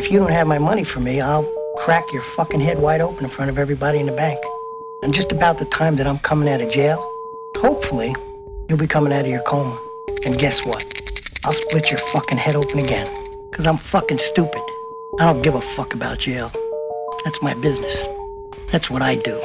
if you don't have my money for me, I'll crack your fucking head wide open in front of everybody in the bank. And just about the time that I'm coming out of jail, hopefully, you'll be coming out of your coma. And guess what? I'll split your fucking head open again. Cause I'm fucking stupid. I don't give a fuck about jail. That's my business. That's what I do.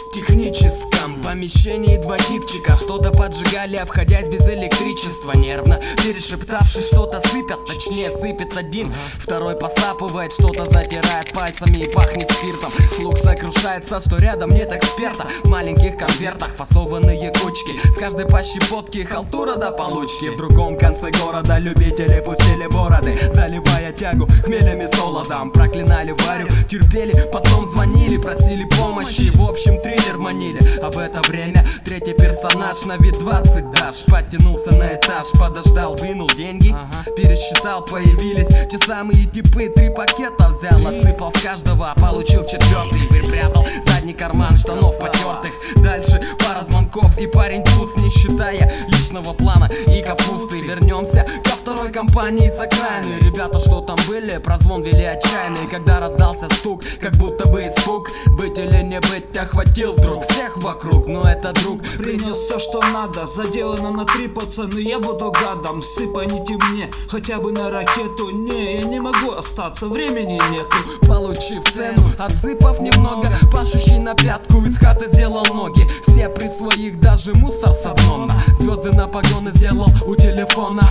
В техническом помещении два типчика что-то поджигали, обходясь без электричества. Нервно перешептавшись, что-то сыпят, точнее сыпет один, второй посапывает, что-то затирает пальцами и пахнет спиртом. Слух сокрушается, что рядом нет эксперта. В маленьких конвертах фасованные кучки, с каждой по щепотке халтура до получки. В другом конце города любители пустили бороды, заливая тягу хмелем и солодом. Проклинали Варю, терпели, потом звонили, просили помощи. В общем, триллер манили. А в это время третий персонаж на вид 20 дашь подтянулся на этаж, подождал, вынул деньги, пересчитал, появились те самые типы. 3 пакета взял, отсыпал с каждого, получил 4-й, припрятал задний карман штанов потертых. Дальше пара звонков и парень туз, не считая личного плана и капусты. Вернемся ко второй компании с окраины. Ребята, что там были, прозвон вели отчаянный. Когда раздался стук, как будто бы испуг, быть или не быть, охватил вдруг всех вокруг. Но это друг принес все, что надо, заделано на 3 пацаны. Я буду гадом, сыпаните мне хотя бы на ракету. Не, я не могу остаться, времени нету. Получив цену, отсыпав немного, пашущий на пятку из хаты сделал ноги. Все при своих, даже мусор с обмона. Звезды на погоны сделал у телефона.